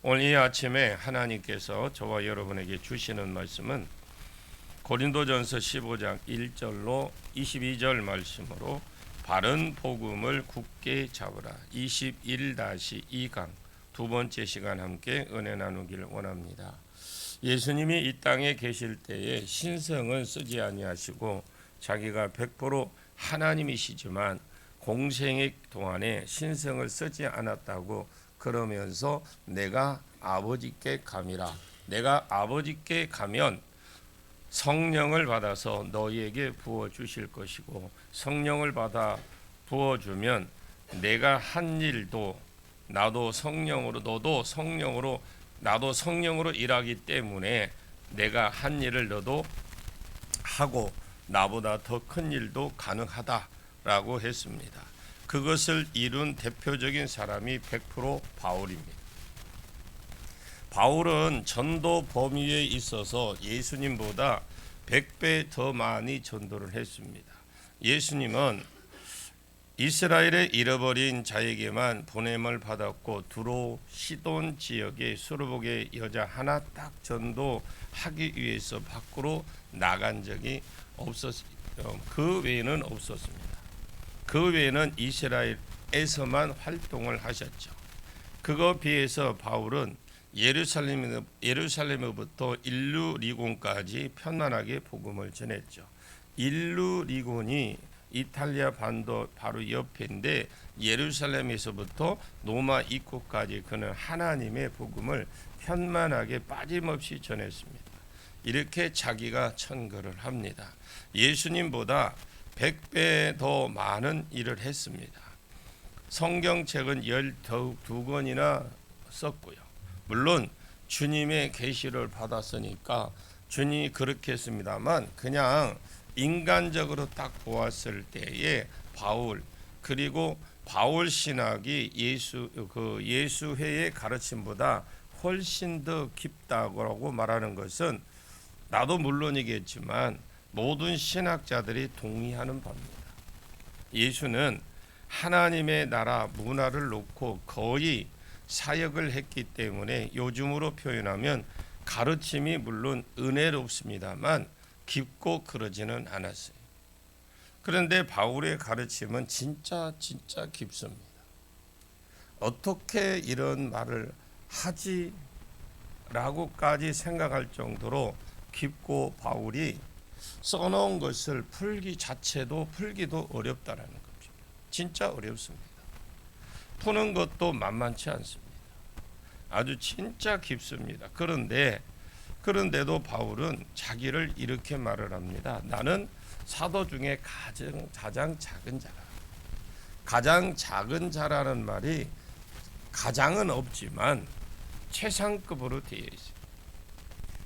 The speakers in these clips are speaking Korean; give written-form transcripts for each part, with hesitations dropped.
오늘 이 아침에 하나님께서 저와 여러분에게 주시는 말씀은 고린도전서 15장 1절로 22절 말씀으로 바른 복음을 굳게 잡으라 21-2강 두 번째 시간 함께 은혜 나누기를 원합니다. 예수님이 이 땅에 계실 때에 신성은 쓰지 아니하시고 자기가 100% 하나님이시지만 공생의 동안에 신성을 쓰지 않았다고 그러면서 내가 아버지께 감이라. 내가 아버지께 가면 성령을 받아서 너희에게 부어 주실 것이고 성령을 받아 부어 주면 내가 한 일도 나도 성령으로 너도 성령으로 나도 성령으로 일하기 때문에 내가 한 일을 너도 하고 나보다 더 큰 일도 가능하다라고 했습니다. 그것을 이룬 대표적인 사람이 100% 바울입니다. 바울은 전도 범위에 있어서 예수님보다 100배 더 많이 전도를 했습니다. 예수님은 이스라엘에 잃어버린 자에게만 보냄을 받았고 두로 시돈 지역의 수르복의 여자 하나 딱 전도하기 위해서 밖으로 나간 적이 그 외에는 없었습니다. 그 외에는 이스라엘에서만 활동을 하셨죠. 그거 비해서 바울은 예루살렘으로부터 일루리곤까지 편안하게 복음을 전했죠. 일루리곤이 이탈리아 반도 바로 옆인데 예루살렘에서부터 로마 입구까지 그는 하나님의 복음을 편만하게 빠짐없이 전했습니다. 이렇게 자기가 천거를 합니다. 예수님보다 100배 더 많은 일을 했습니다. 성경책은 12권이나 썼고요. 물론 주님의 계시를 받았으니까 주님이 그렇게 했습니다만 그냥 인간적으로 딱 보았을 때에 바울 그리고 바울 신학이 예수회의 가르침보다 훨씬 더 깊다고 말하는 것은 나도 물론이겠지만 모든 신학자들이 동의하는 바입니다. 예수는 하나님의 나라 문화를 놓고 거의 사역을 했기 때문에 요즘으로 표현하면 가르침이 물론 은혜롭습니다만 깊고 그러지는 않았어요. 그런데 바울의 가르침은 진짜 깊습니다. 어떻게 이런 말을 하지? 라고까지 생각할 정도로 깊고 바울이 써놓은 것을 풀기도 어렵다라는 겁니다. 진짜 어렵습니다. 푸는 것도 만만치 않습니다. 아주 진짜 깊습니다. 그런데도 바울은 자기를 이렇게 말을 합니다. 나는 사도 중에 가장 작은 자라. 가장 작은 자라는 말이 가장은 없지만 최상급으로 되어 있어요.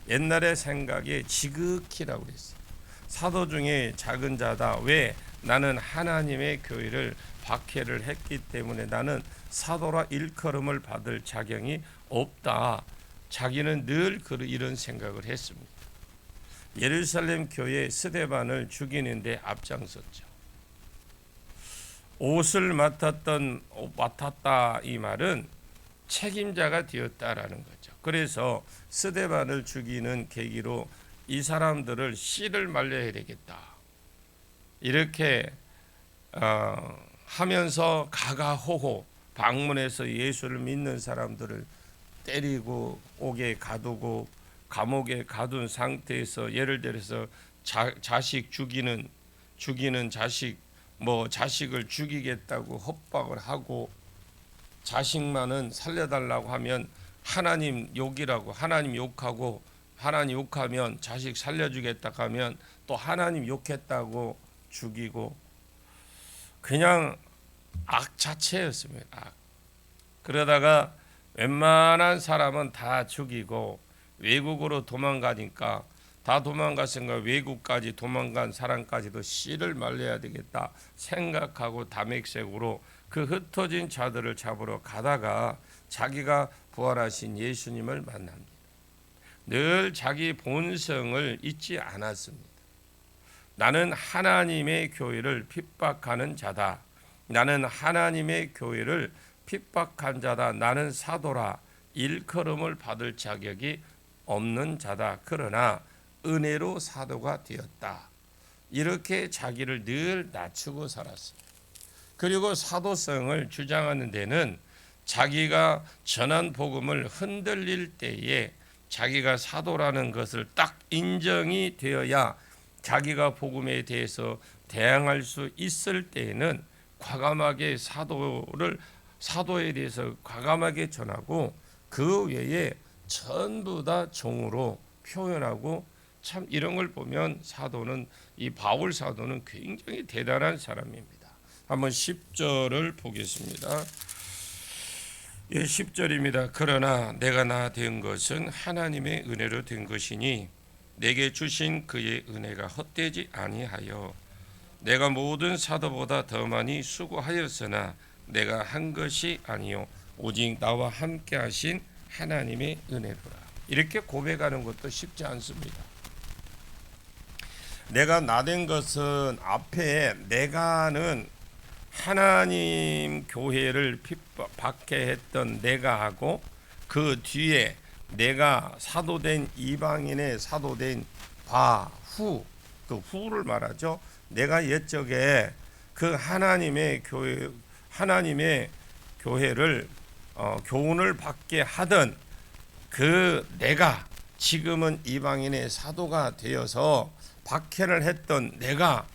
옛날의 생각에 지극히라고 그랬어요. 사도 중에 작은 자다. 왜? 나는 하나님의 교회를 박해를 했기 때문에 나는 사도라 일컬음을 받을 자격이 없다. 자기는 늘 이런 생각을 했습니다. 예루살렘 교회 스데반을 죽이는데 앞장섰죠. 옷을 맡았다 이 말은 책임자가 되었다라는 거죠. 그래서 스데반을 죽이는 계기로 이 사람들을 씨를 말려야 되겠다. 이렇게 하면서 가가호호 방문해서 예수를 믿는 사람들을 때리고 옥에 가두고 감옥에 가둔 상태에서 예를 들어서 자식 죽이는 자식을 죽이겠다고 협박을 하고 자식만은 살려달라고 하면 하나님 욕이라고 하나님 욕하고 하나님 욕하면 자식 살려주겠다 하면 또 하나님 욕했다고 죽이고 그냥 악 자체였습니다. 악. 그러다가 웬만한 사람은 다 죽이고 외국으로 도망가니까 다 도망갔으니까 외국까지 도망간 사람까지도 씨를 말려야 되겠다 생각하고 담액색으로 그 흩어진 자들을 잡으러 가다가 자기가 부활하신 예수님을 만납니다. 늘 자기 본성을 잊지 않았습니다. 나는 하나님의 교회를 핍박하는 자다. 나는 하나님의 교회를 핍박한 자다. 나는 사도라. 일컬음을 받을 자격이 없는 자다. 그러나 은혜로 사도가 되었다. 이렇게 자기를 늘 낮추고 살았어요. 그리고 사도성을 주장하는 데는 자기가 전한 복음을 흔들릴 때에 자기가 사도라는 것을 딱 인정이 되어야 자기가 복음에 대해서 대항할 수 있을 때에는 과감하게 사도에 대해서 과감하게 전하고 그 외에 전부 다 종으로 표현하고, 참 이런 걸 보면 사도는, 이 바울 사도는 굉장히 대단한 사람입니다. 한번 10절을 보겠습니다. 10절입니다. 그러나 내가 나 된 것은 하나님의 은혜로 된 것이니 내게 주신 그의 은혜가 헛되지 아니하여 내가 모든 사도보다 더 많이 수고하였으나 내가 한 것이 아니요 오직 나와 함께 하신 하나님의 은혜로라. 이렇게 고백하는 것도 쉽지 않습니다. 내가 나 된 것은 앞에 내가는 하나님 교회를 핍박해 했던 내가 하고, 그 뒤에 내가 사도된 이방인의 사도된 후, 그 후를 말하죠. 내가 옛적에 그 하나님의 교회를 교훈을 받게 하던 그 내가 지금은 이방인의 사도가 되어서 박해를 했던 내가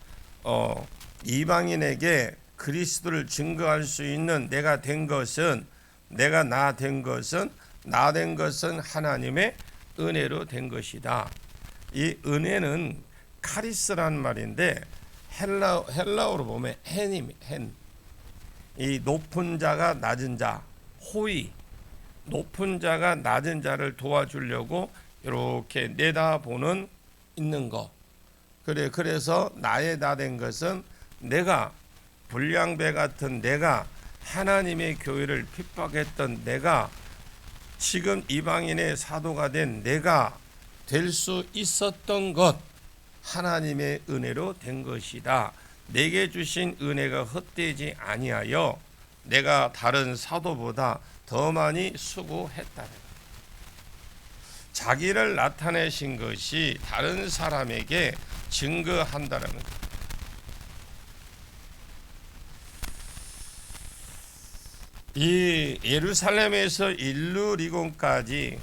이방인에게 그리스도를 증거할 수 있는 내가 된 것은, 내가 나 된 것은 하나님의 은혜로 된 것이다. 이 은혜는 카리스라는 말인데 헬라어로 보면 헨. 이 높은 자가 낮은 자, 호의, 높은 자가 낮은 자를 도와주려고 이렇게 내다보는 있는 거. 그래서 나의 나 된 것은 내가 불량배 같은 내가 하나님의 교회를 핍박했던 내가 지금 이방인의 사도가 된 내가 될 수 있었던 것, 하나님의 은혜로 된 것이다. 내게 주신 은혜가 헛되지 아니하여 내가 다른 사도보다 더 많이 수고했다. 자기를 나타내신 것이 다른 사람에게 증거한다는 것. 이 예루살렘에서 일루리곤까지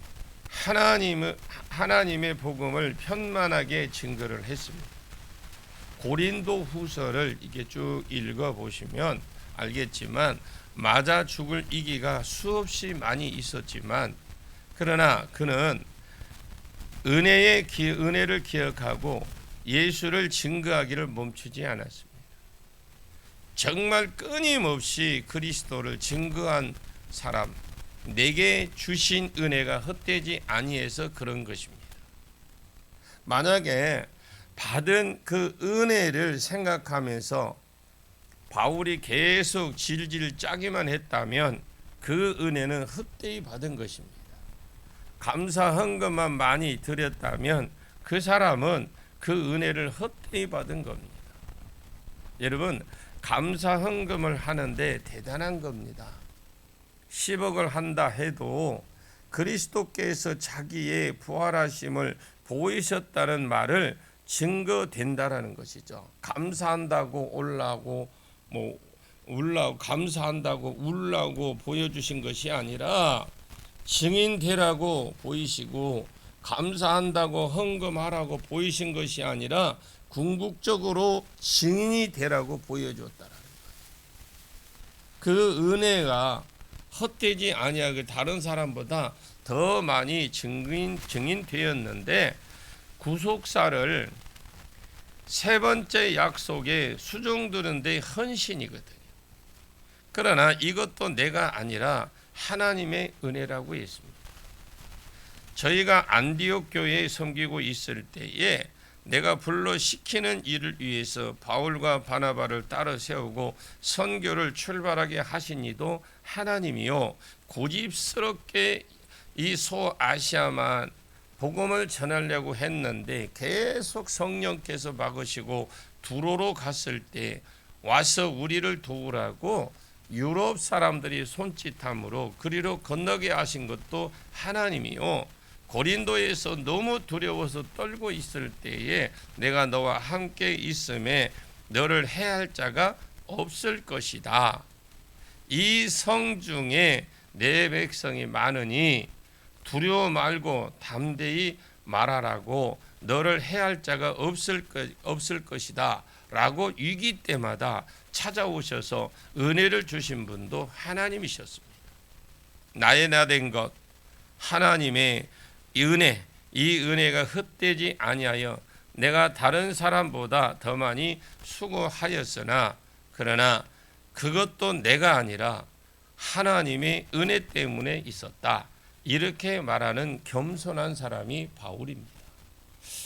하나님의 복음을 편만하게 증거를 했습니다. 고린도 후서를 이게 쭉 읽어보시면 알겠지만 맞아 죽을 이기가 수없이 많이 있었지만, 그러나 그는 은혜를 기억하고 예수를 증거하기를 멈추지 않았습니다. 정말 끊임없이 그리스도를 증거한 사람, 내게 주신 은혜가 헛되지 아니해서 그런 것입니다. 만약에 받은 그 은혜를 생각하면서 바울이 계속 질질 짜기만 했다면 그 은혜는 헛되이 받은 것입니다. 감사 헌금만 많이 드렸다면 그 사람은 그 은혜를 헛되이 받은 겁니다. 여러분, 감사 헌금을 하는데 대단한 겁니다. 10억을 한다 해도 그리스도께서 자기의 부활하심을 보이셨다는 말을 증거된다라는 것이죠. 감사한다고 울라고 감사한다고 울라고 보여주신 것이 아니라 증인되라고 보이시고, 감사한다고 헌금하라고 보이신 것이 아니라 궁극적으로 증인이 되라고 보여줬다라는 거예요. 그 은혜가 헛되지 아니하게 다른 사람보다 더 많이 증인되었는데, 구속사를 세 번째 약속에 수종드는 데 헌신이거든요. 그러나 이것도 내가 아니라 하나님의 은혜라고 했습니다. 저희가 안디옥 교회에 섬기고 있을 때에 내가 불러 시키는 일을 위해서 바울과 바나바를 따로 세우고 선교를 출발하게 하신 이도 하나님이요, 고집스럽게 이 소아시아만 복음을 전하려고 했는데 계속 성령께서 막으시고 두로로 갔을 때 와서 우리를 도우라고 유럽 사람들이 손짓함으로 그리로 건너게 하신 것도 하나님이요. 고린도에서 너무 두려워서 떨고 있을 때에 내가 너와 함께 있음에 너를 해할 자가 없을 것이다. 이 성 중에 내 백성이 많으니 두려워 말고 담대히 말하라고 너를 해할 자가 없을 것이다 라고 위기 때마다 찾아오셔서 은혜를 주신 분도 하나님이셨습니다. 나의 나 된 것 하나님의 은혜, 이 은혜가 헛되지 아니하여 내가 다른 사람보다 더 많이 수고하였으나 그러나 그것도 내가 아니라 하나님의 은혜 때문에 있었다. 이렇게 말하는 겸손한 사람이 바울입니다.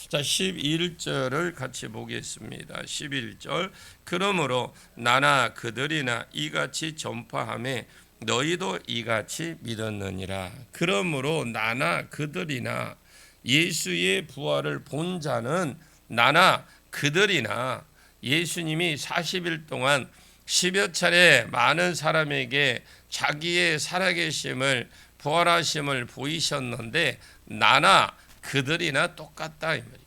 자, 11절을 같이 보겠습니다. 11절. 그러므로 나나 그들이나 이같이 전파하며 너희도 이같이 믿었느니라. 그러므로 나나 그들이나 예수의 부활을 본 자는 나나 그들이나 예수님이 40일 동안 10여 차례 많은 사람에게 자기의 살아계심을 부활하심을 보이셨는데 나나 그들이나 똑같다 이 말입니다.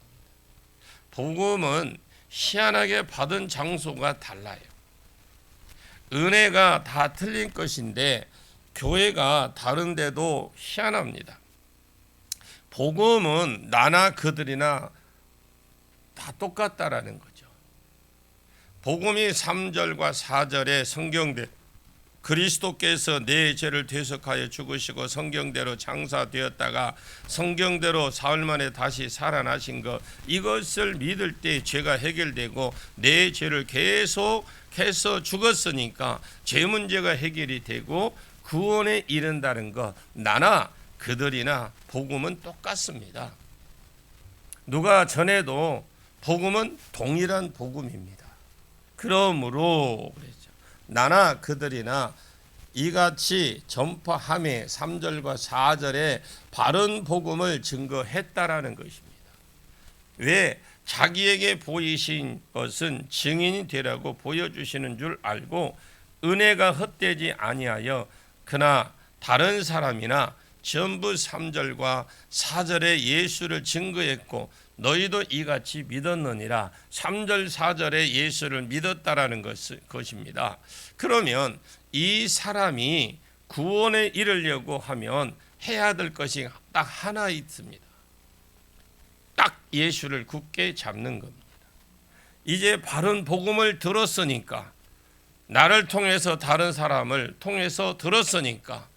복음은 희한하게 받은 장소가 달라요. 은혜가 다 틀린 것인데 교회가 다른데도 희한합니다. 복음은 나나 그들이나 다 똑같다라는 거죠. 복음이 3절과 4절에 성경대 그리스도께서 내 죄를 대속하여 죽으시고 성경대로 장사되었다가 성경대로 사흘 만에 다시 살아나신 것, 이것을 믿을 때 죄가 해결되고 내 죄를 계속해서 죽었으니까 죄 문제가 해결이 되고 구원에 이른다는 것, 나나 그들이나 복음은 똑같습니다. 누가 전해도 복음은 동일한 복음입니다. 그러므로 나나 그들이나 이같이 전파함에 3절과 4절에 바른 복음을 증거했다라는 것입니다. 왜? 자기에게 보이신 것은 증인이 되라고 보여주시는 줄 알고 은혜가 헛되지 아니하여 그나 다른 사람이나 전부 3절과 4절에 예수를 증거했고 너희도 이같이 믿었느니라. 3절 4절에 예수를 믿었다라는 것입니다. 그러면 이 사람이 구원에 이르려고 하면 해야 될 것이 딱 하나 있습니다. 딱 예수를 굳게 잡는 겁니다. 이제 바른 복음을 들었으니까, 나를 통해서 다른 사람을 통해서 들었으니까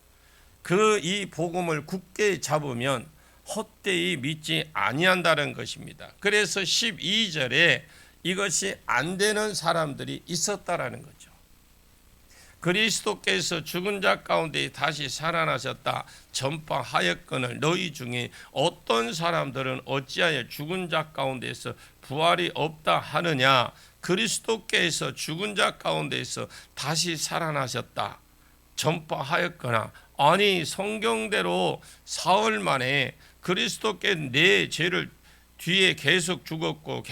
그 이 복음을 굳게 잡으면 헛되이 믿지 아니한다는 것입니다. 그래서 12절에 이것이 안 되는 사람들이 있었다라는 거죠. 그리스도께서 죽은 자 가운데 다시 살아나셨다 전파하였거늘 너희 중에 어떤 사람들은 어찌하여 죽은 자 가운데서 부활이 없다 하느냐. 그리스도께서 죽은 자 가운데서 다시 살아나셨다 전파하였거나, 아니 성경대로 사흘 만에 그리스도께 내 죄를 뒤에 계속 죽었고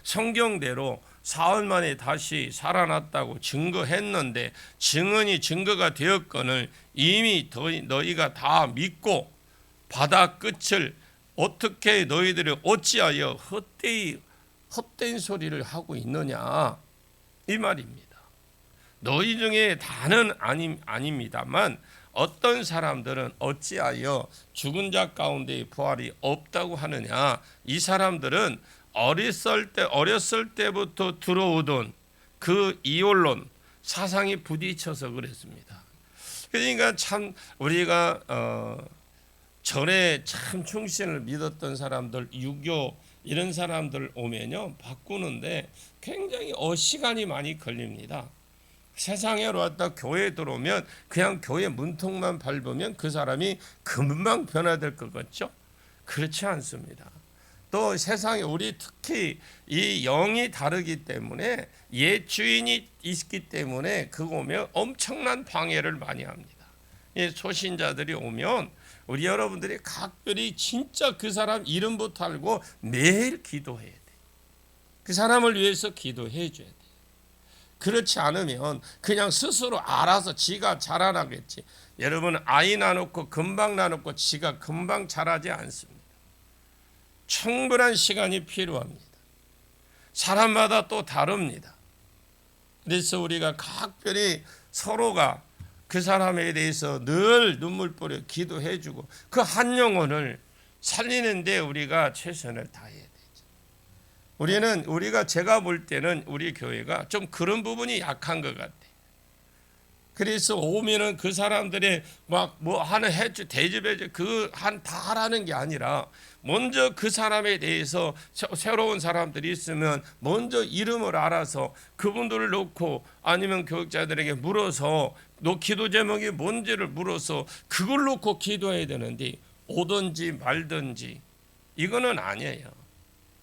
성경대로 사흘 만에 다시 살아났다고 증거했는데 증언이 증거가 되었거늘 이미 너희가 다 믿고 바다 끝을 어떻게 너희들이 어찌하여 헛된 소리를 하고 있느냐 이 말입니다. 너희 중에 다는 아닙니다만 어떤 사람들은 어찌하여 죽은 자 가운데 부활이 없다고 하느냐. 이 사람들은 어렸을 때부터 들어오던 그 이혼론 사상이 부딪혀서 그랬습니다. 그러니까 참 우리가 전에 참 충신을 믿었던 사람들, 유교 이런 사람들 오면요 바꾸는데 굉장히 시간이 많이 걸립니다. 세상에 왔다 교회에 들어오면 그냥 교회 문통만 밟으면 그 사람이 금방 변화될 것 같죠? 그렇지 않습니다. 또 세상에 우리 특히 이 영이 다르기 때문에 옛 주인이 있기 때문에 그거 오면 엄청난 방해를 많이 합니다. 초신자들이 오면 우리 여러분들이 각별히 진짜 그 사람 이름부터 알고 매일 기도해야 돼. 그 사람을 위해서 기도해 줘야 돼. 그렇지 않으면 그냥 스스로 알아서 지가 자라나겠지. 여러분, 아이 낳아놓고 금방 낳아놓고 지가 금방 자라지 않습니다. 충분한 시간이 필요합니다. 사람마다 또 다릅니다. 그래서 우리가 각별히 서로가 그 사람에 대해서 늘 눈물 뿌려 기도해주고 그 한 영혼을 살리는데 우리가 최선을 다해야 되죠. 제가 볼 때는 우리 교회가 좀 그런 부분이 약한 것 같아요. 그래서 오면은 그 사람들의 막 뭐 하는 해주 대접해줘 다 하라는 게 아니라 먼저 그 사람에 대해서 새로운 사람들이 있으면 먼저 이름을 알아서 그분들을 놓고 아니면 교육자들에게 물어서 너 기도 제목이 뭔지를 물어서 그걸 놓고 기도해야 되는데 오든지 말든지 이거는 아니에요.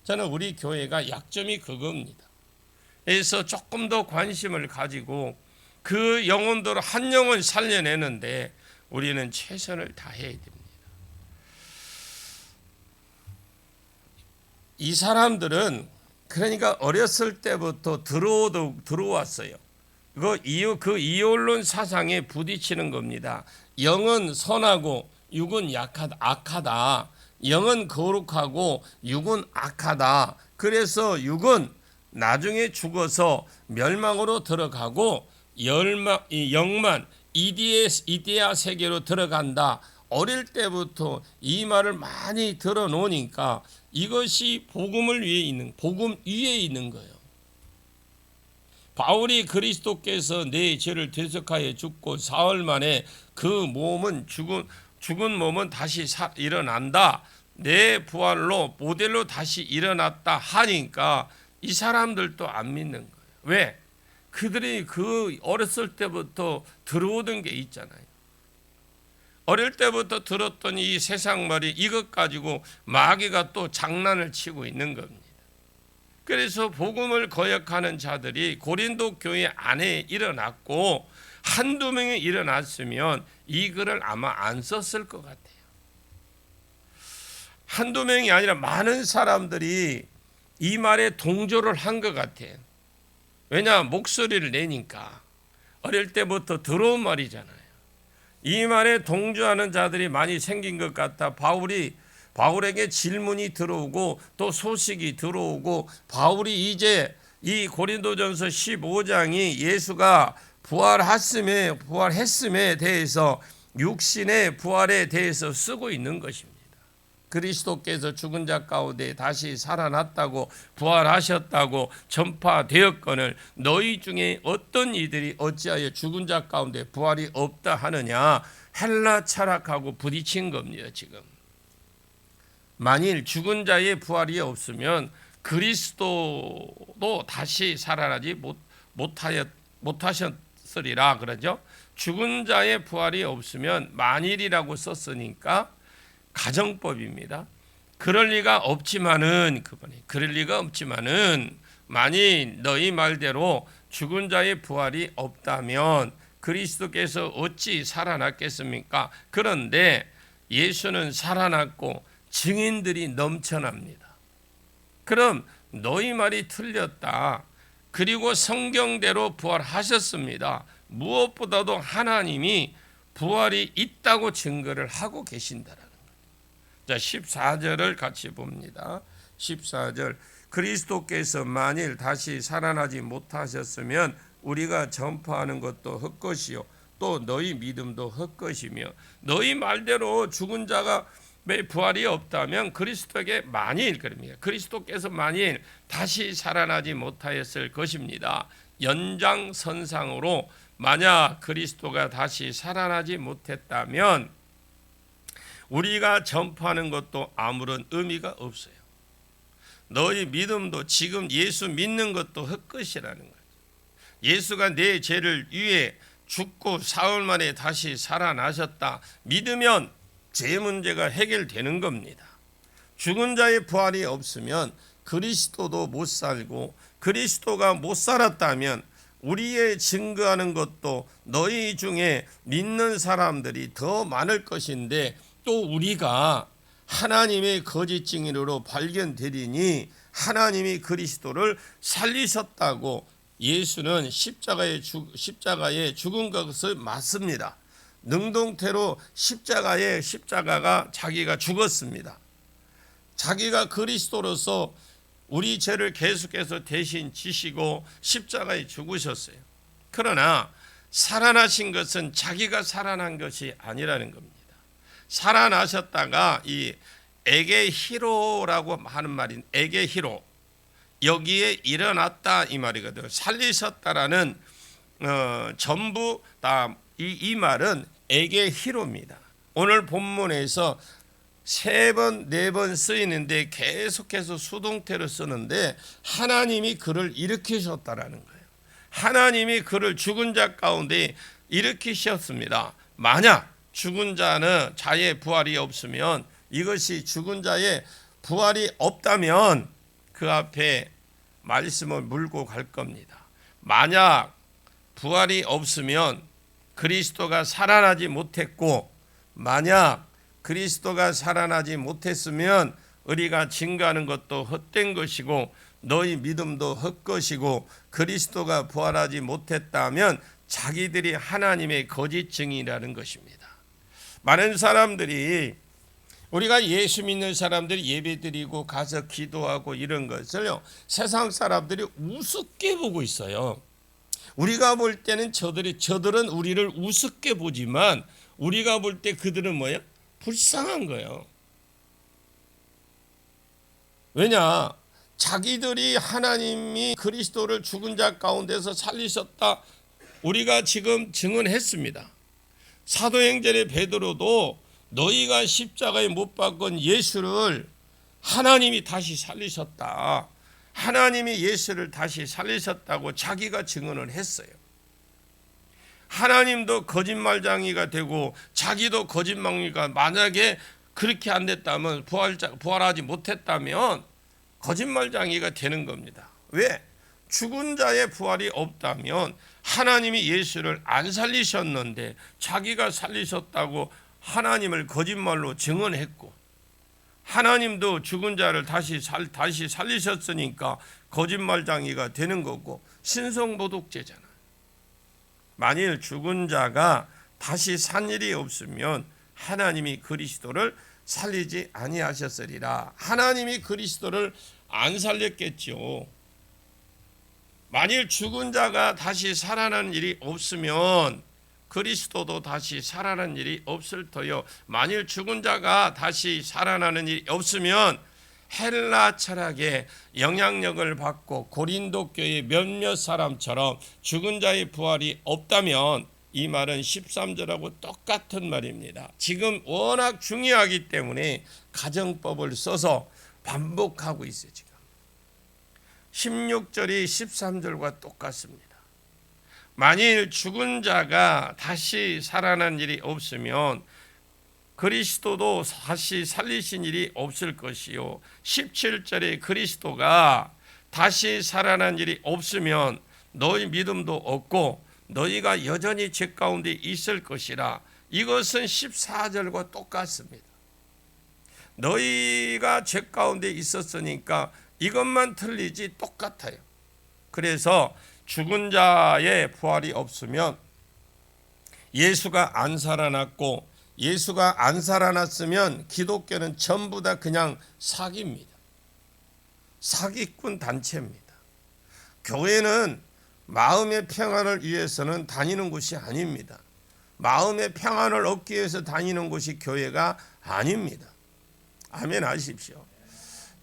저는 우리 교회가 약점이 그겁니다. 그래서 조금 더 관심을 가지고 그 영혼들을 한 영혼 살려내는데 우리는 최선을 다해야 됩니다. 이 사람들은 그러니까 어렸을 때부터 들어왔어요. 그 이혼론 사상에 부딪히는 겁니다. 영은 선하고 육은 악하다. 영은 거룩하고 육은 악하다. 그래서 육은 나중에 죽어서 멸망으로 들어가고 영만 이데아 세계로 들어간다. 어릴 때부터 이 말을 많이 들어놓으니까 이것이 복음 위에 있는 거예요. 바울이 그리스도께서 내 죄를 대속하여 죽고 사흘 만에 그 몸은 죽은 몸은 다시 일어난다. 내 부활로 모델로 다시 일어났다 하니까 이 사람들도 안 믿는 거예요. 왜? 그들이 그 어렸을 때부터 들어오던 게 있잖아요. 어릴 때부터 들었던 이 세상 말이 이것 가지고 마귀가 또 장난을 치고 있는 겁니다. 그래서 복음을 거역하는 자들이 고린도 교회 안에 일어났고 한두 명이 일어났으면 이 글을 아마 안 썼을 것 같아요. 한두 명이 아니라 많은 사람들이 이 말에 동조를 한 것 같아요. 왜냐? 목소리를 내니까 어릴 때부터 들어온 말이잖아요. 이 말에 동조하는 자들이 많이 생긴 것 같아 바울에게 질문이 들어오고 또 소식이 들어오고 바울이 이제 이 고린도전서 15장이 예수가 부활했음에 대해서 육신의 부활에 대해서 쓰고 있는 것입니다. 그리스도께서 죽은 자 가운데 다시 살아났다고 부활하셨다고 전파되었거늘 너희 중에 어떤 이들이 어찌하여 죽은 자 가운데 부활이 없다 하느냐. 헬라 철학하고 부딪힌 겁니다. 지금 만일 죽은 자의 부활이 없으면 그리스도도 다시 살아나지 못하셨으리라 그러죠. 죽은 자의 부활이 없으면 만일이라고 썼으니까 가정법입니다. 그럴 리가 없지만은 만일 너희 말대로 죽은 자의 부활이 없다면 그리스도께서 어찌 살아났겠습니까? 그런데 예수는 살아났고 증인들이 넘쳐납니다. 그럼 너희 말이 틀렸다. 그리고 성경대로 부활하셨습니다. 무엇보다도 하나님이 부활이 있다고 증거를 하고 계신다라는 거예요. 자, 14절을 같이 봅니다. 14절 그리스도께서 만일 다시 살아나지 못하셨으면 우리가 전파하는 것도 헛것이요 또 너희 믿음도 헛것이며 너희 말대로 죽은 자가 부활이 없다면 그리스도께서 만일 다시 살아나지 못하였을 것입니다. 연장선상으로 만약 그리스도가 다시 살아나지 못했다면 우리가 전파하는 것도 아무런 의미가 없어요. 너희 믿음도 지금 예수 믿는 것도 헛것이라는 거예요. 예수가 내 죄를 위해 죽고 사흘 만에 다시 살아나셨다 믿으면 죄 문제가 해결되는 겁니다. 죽은 자의 부활이 없으면 그리스도도 못 살고 그리스도가 못 살았다면 우리의 증거하는 것도 너희 중에 믿는 사람들이 더 많을 것인데 또 우리가 하나님의 거짓 증인으로 발견되리니 하나님이 그리스도를 살리셨다고 예수는 십자가에 죽은 것을 맞습니다. 능동태로 십자가가 자기가 죽었습니다. 자기가 그리스도로서 우리 죄를 계속해서 대신 지시고 십자가에 죽으셨어요. 그러나 살아나신 것은 자기가 살아난 것이 아니라는 겁니다. 살아나셨다가 이 에게히로라고 하는 말인 에게히로, 여기에 일어났다 이 말이거든요. 살리셨다라는 전부 다 이 말은 에게히로입니다. 오늘 본문에서 3번, 4번 쓰이는데 계속해서 수동태로 쓰는데 하나님이 그를 일으키셨다라는 거예요. 하나님이 그를 죽은 자 가운데 일으키셨습니다. 만약 죽은 자의 부활이 없으면, 이것이 죽은 자의 부활이 없다면 그 앞에 말씀을 물고 갈 겁니다. 만약 부활이 없으면 그리스도가 살아나지 못했고, 만약 그리스도가 살아나지 못했으면 우리가 증거하는 것도 헛된 것이고 너희 믿음도 헛것이고, 그리스도가 부활하지 못했다면 자기들이 하나님의 거짓 증인이라는 것입니다. 많은 사람들이, 우리가 예수 믿는 사람들이 예배드리고 가서 기도하고 이런 것을요, 세상 사람들이 우습게 보고 있어요. 우리가 볼 때는 저들은 우리를 우습게 보지만 우리가 볼 때 그들은 뭐예요? 불쌍한 거예요. 왜냐? 자기들이 하나님이 그리스도를 죽은 자 가운데서 살리셨다, 우리가 지금 증언했습니다. 사도행전의 베드로도 너희가 십자가에 못 박은 예수를 하나님이 다시 살리셨다, 하나님이 예수를 다시 살리셨다고 자기가 증언을 했어요. 하나님도 거짓말쟁이가 되고 자기도 거짓말쟁이가, 만약에 그렇게 안 됐다면, 부활하지 못했다면 거짓말쟁이가 되는 겁니다. 왜? 죽은 자의 부활이 없다면 하나님이 예수를 안 살리셨는데 자기가 살리셨다고 하나님을 거짓말로 증언했고, 하나님도 죽은 자를 다시 살리셨으니까 거짓말쟁이가 되는 거고 신성모독죄잖아요. 만일 죽은 자가 다시 산 일이 없으면 하나님이 그리스도를 살리지 아니하셨으리라. 하나님이 그리스도를 안 살렸겠죠. 만일 죽은 자가 다시 살아나는 일이 없으면 그리스도도 다시 살아나는 일이 없을 터요. 만일 죽은 자가 다시 살아나는 일이 없으면 헬라 철학의 영향력을 받고 고린도 교회 몇몇 사람처럼 죽은 자의 부활이 없다면, 이 말은 13절하고 똑같은 말입니다. 지금 워낙 중요하기 때문에 가정법을 써서 반복하고 있어요. 지금 16절이 13절과 똑같습니다. 만일 죽은 자가 다시 살아난 일이 없으면 그리스도도 다시 살리신 일이 없을 것이요, 17절에 그리스도가 다시 살아난 일이 없으면 너희 믿음도 없고 너희가 여전히 죄 가운데 있을 것이라. 이것은 14절과 똑같습니다. 너희가 죄 가운데 있었으니까 이것만 틀리지 똑같아요. 그래서 죽은 자의 부활이 없으면 예수가 안 살아났고, 예수가 안 살아났으면 기독교는 전부 다 그냥 사기입니다. 사기꾼 단체입니다. 교회는 마음의 평안을 위해서는 다니는 곳이 아닙니다. 마음의 평안을 얻기 위해서 다니는 곳이 교회가 아닙니다. 아멘 하십시오.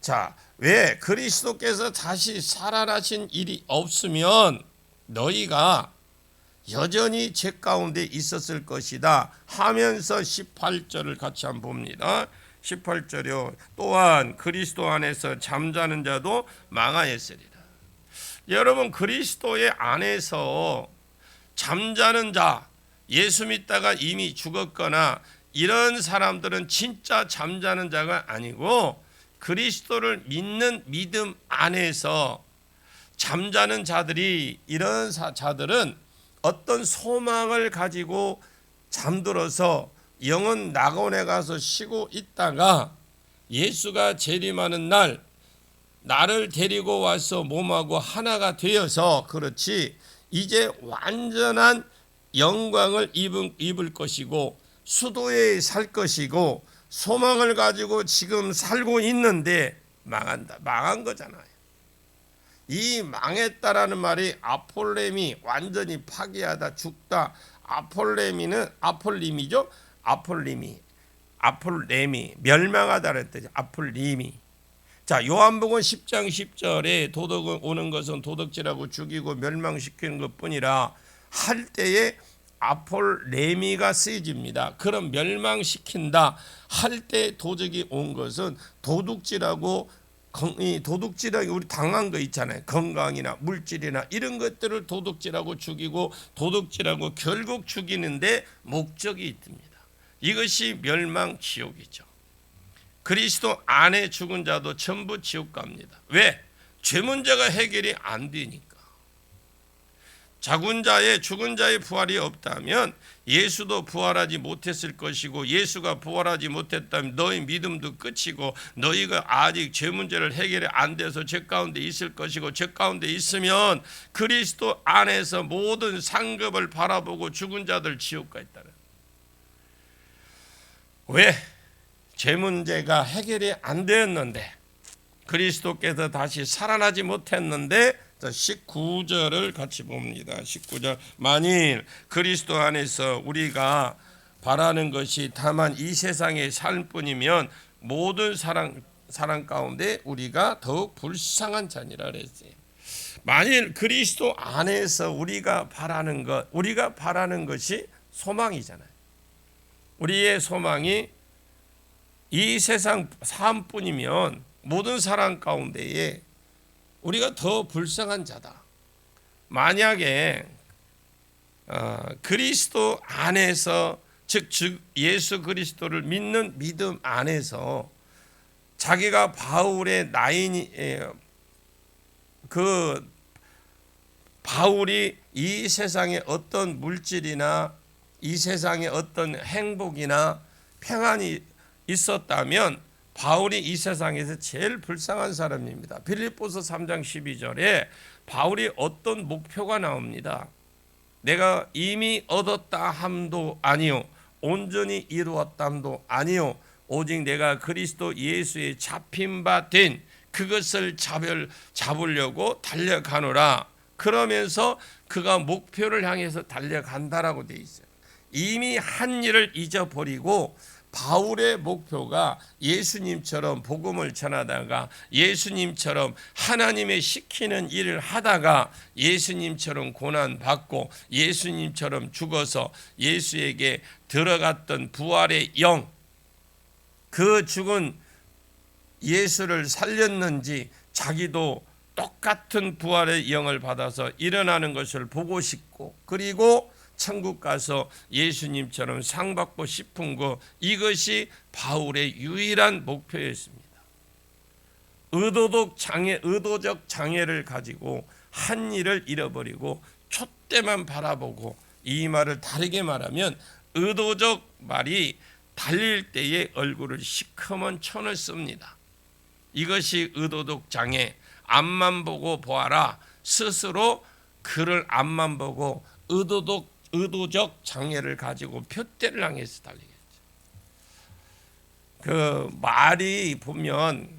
자, 왜? 그리스도께서 다시 살아나신 일이 없으면 너희가 여전히 죄 가운데 있었을 것이다 하면서 18절을 같이 한번 봅니다. 18절이요. 또한 그리스도 안에서 잠자는 자도 망하였으리라. 여러분, 그리스도의 안에서 잠자는 자, 예수 믿다가 이미 죽었거나 이런 사람들은 진짜 잠자는 자가 아니고, 그리스도를 믿는 믿음 안에서 잠자는 자들이, 이런 자들은 어떤 소망을 가지고 잠들어서 영혼 낙원에 가서 쉬고 있다가 예수가 재림하는 날 나를 데리고 와서 몸하고 하나가 되어서 그렇지 이제 완전한 영광을 입을 것이고 수도에 살 것이고 소망을 가지고 지금 살고 있는데 망한다. 망한 거잖아요. 이 망했다라는 말이 아폴렘이 완전히 파괴하다 죽다. 아폴림이죠. 아폴렘이 멸망하다는 뜻이죠. 아폴림이. 자, 요한복음 10장 10절에 도덕은 오는 것은 도덕질하고 죽이고 멸망시키는 것뿐이라 할 때에 아폴레미가 쓰여집니다. 그럼 멸망시킨다 할 때 도적이 온 것은 도둑질하고 우리 당한 거 있잖아요. 건강이나 물질이나 이런 것들을 도둑질하고 죽이고 도둑질하고 결국 죽이는데 목적이 있습니다. 이것이 멸망 지옥이죠. 그리스도 안에 죽은 자도 전부 지옥 갑니다. 왜? 죄 문제가 해결이 안 되니까. 죽은 자의 부활이 없다면 예수도 부활하지 못했을 것이고 예수가 부활하지 못했다면 너희 믿음도 끝이고 너희가 아직 죄 문제를 해결이 안 돼서 죄 가운데 있을 것이고 죄 가운데 있으면 그리스도 안에서 모든 상급을 바라보고 죽은 자들 지옥 가 있다는. 왜? 죄 문제가 해결이 안 되었는데 그리스도께서 다시 살아나지 못했는데 19절을 같이 봅니다. 19절 만일 그리스도 안에서 우리가 바라는 것이 다만 이 세상의 삶뿐이면 모든 사랑 가운데 우리가 더욱 불쌍한 자니라 그랬어요. 만일 그리스도 안에서 우리가 바라는 것이 소망이잖아요. 우리의 소망이 이 세상 삶뿐이면 모든 사람 가운데에 우리가 더 불쌍한 자다. 만약에 그리스도 안에서 즉 예수 그리스도를 믿는 믿음 안에서 자기가 바울의 바울이 이 세상에 어떤 물질이나 이 세상에 어떤 행복이나 평안이 있었다면 바울이 이 세상에서 제일 불쌍한 사람입니다. 빌립보서 3장 12절에 바울이 어떤 목표가 나옵니다. 내가 이미 얻었다 함도 아니요 온전히 이루었담도 아니요 오직 내가 그리스도 예수의 잡힌 바 된 그것을 잡으려고 달려가노라. 그러면서 그가 목표를 향해서 달려간다라고 돼 있어요. 이미 한 일을 잊어버리고 바울의 목표가 예수님처럼 복음을 전하다가 예수님처럼 하나님의 시키는 일을 하다가 예수님처럼 고난받고 예수님처럼 죽어서 예수에게 들어갔던 부활의 영, 그 죽은 예수를 살렸는지 자기도 똑같은 부활의 영을 받아서 일어나는 것을 보고 싶고 그리고 천국 가서 예수님처럼 상 받고 싶은 것, 이것이 바울의 유일한 목표였습니다. 의도적 장애를 가지고 한 일을 잃어버리고 촛대만 바라보고, 이 말을 다르게 말하면 의도적 말이 달릴 때에 얼굴을 시커먼 천을 씁니다. 이것이 의도적 장애. 앞만 보고 보아라. 스스로 그를 앞만 보고 의도적 장애를 가지고 표대를 향해서 달리겠죠. 그 말이 보면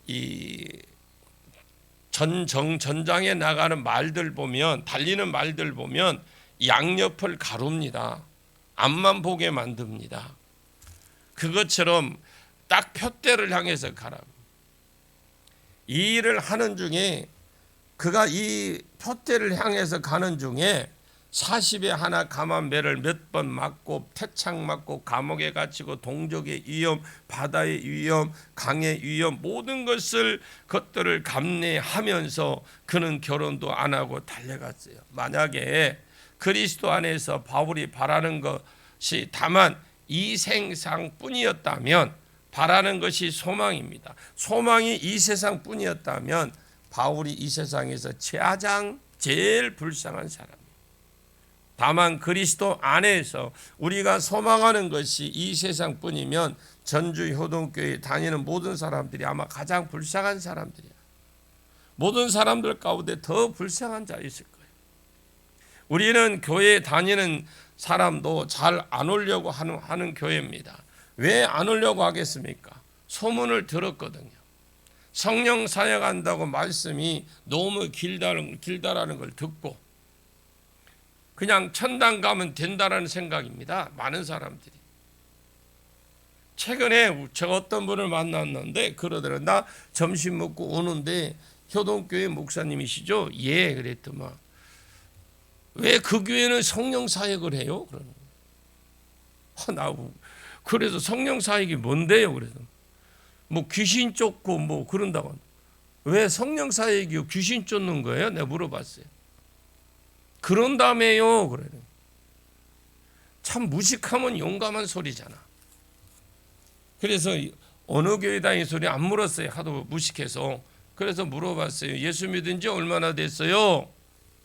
이 전장에 나가는 말들 보면, 달리는 말들 보면 양옆을 가룹니다. 앞만 보게 만듭니다. 그것처럼 딱 표대를 향해서 가라. 이 일을 하는 중에 그가 이 표대를 향해서 가는 중에 40에 하나 감한 매를 몇 번 맞고 태창 맞고 감옥에 갇히고 동족의 위험, 바다의 위험, 강의 위험, 모든 것들을 감내하면서 그는 결혼도 안 하고 달려갔어요. 만약에 그리스도 안에서 바울이 바라는 것이 다만 이 세상뿐이었다면, 바라는 것이 소망입니다. 소망이 이 세상뿐이었다면 바울이 이 세상에서 제일 불쌍한 사람입니다. 다만 그리스도 안에서 우리가 소망하는 것이 이 세상뿐이면 전주 효동교회 다니는 모든 사람들이 아마 가장 불쌍한 사람들이야. 모든 사람들 가운데 더 불쌍한 자 있을 거예요. 우리는 교회 다니는 사람도 잘 안 오려고 하는 교회입니다. 왜 안 오려고 하겠습니까? 소문을 들었거든요. 성령 사역한다고 말씀이 너무 길다라는 걸 듣고 그냥 천당 가면 된다라는 생각입니다. 많은 사람들이. 최근에 저 어떤 분을 만났는데 그러더라. 나 점심 먹고 오는데 효동교회 목사님이시죠? 예, 그랬더만. 왜 그 교회는 성령 사역을 해요? 그러는 거예요. 그래서 성령 사역이 뭔데요? 그래서 뭐 귀신 쫓고 뭐 그런다고. 왜 성령 사역이요? 귀신 쫓는 거예요? 내가 물어봤어요. 그런다며요. 그래요. 참 무식하면 용감한 소리잖아. 그래서 어느 교회 다니는 소리 안 물었어요. 하도 무식해서. 그래서 물어봤어요. 예수 믿은 지 얼마나 됐어요?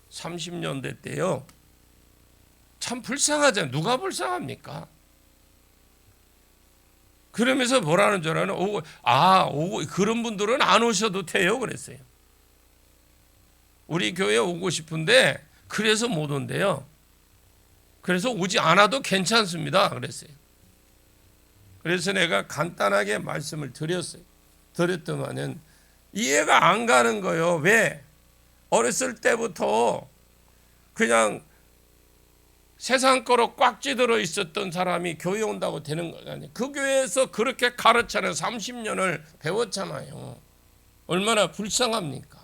30년 됐대요. 참 불쌍하잖아요. 누가 불쌍합니까? 그러면서 뭐라는 줄 알아요? 오고 그런 분들은 안 오셔도 돼요. 그랬어요. 우리 교회에 오고 싶은데 그래서 못 온대요. 그래서 오지 않아도 괜찮습니다. 그랬어요. 그래서 내가 간단하게 말씀을 드렸더만은 이해가 안 가는 거예요. 왜? 어렸을 때부터 그냥 세상 거로 꽉 찌들어 있었던 사람이 교회 온다고 되는 거 아니에요. 그 교회에서 그렇게 가르쳐는 30년을 배웠잖아요. 얼마나 불쌍합니까?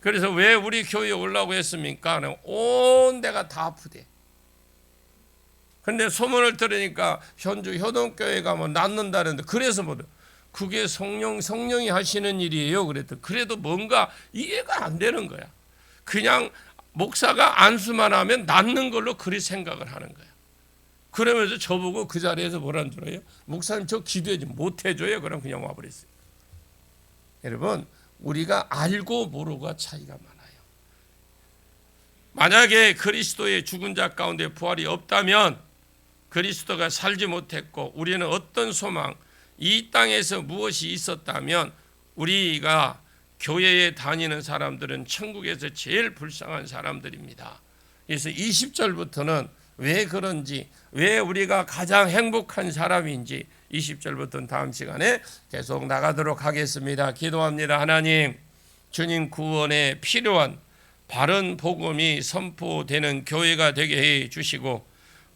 그래서 왜 우리 교회에 오려고 했습니까? 온 데가 다 아프대. 근데 소문을 들으니까 현주 효동교회 가면 낫는다는데 그래서 뭐 그게 성령이 하시는 일이에요. 그래도 뭔가 이해가 안 되는 거야. 그냥 목사가 안수만 하면 낫는 걸로 그리 생각을 하는 거야. 그러면서 저보고 그 자리에서 뭐라는 줄 알아요? 목사님 저 기도해 좀 못 해줘요. 그럼 그냥 와버렸어요. 여러분 우리가 알고 모르고가 차이가 많아요. 만약에 그리스도의 죽은 자 가운데 부활이 없다면 그리스도가 살지 못했고 우리는 어떤 소망, 이 땅에서 무엇이 있었다면 우리가 교회에 다니는 사람들은 천국에서 제일 불쌍한 사람들입니다. 그래서 20절부터는 왜 그런지, 왜 우리가 가장 행복한 사람인지 20절부터는 다음 시간에 계속 나가도록 하겠습니다. 기도합니다. 하나님, 주님 구원에 필요한 바른 복음이 선포되는 교회가 되게 해 주시고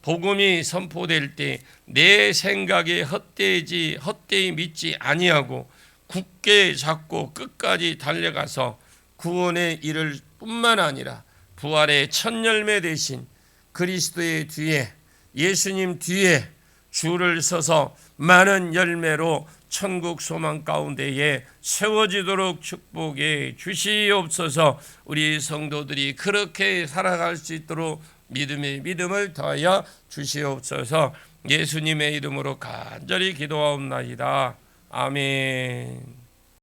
복음이 선포될 때 내 생각에 헛되이 믿지 아니하고 굳게 잡고 끝까지 달려가서 구원의 일을 뿐만 아니라 부활의 첫 열매 되신 그리스도의 뒤에 예수님 뒤에 줄을 서서 많은 열매로 천국 소망 가운데에 세워지도록 축복해 주시옵소서. 우리 성도들이 그렇게 살아갈 수 있도록 믿음을 더하여 주시옵소서. 예수님의 이름으로 간절히 기도하옵나이다. 아멘.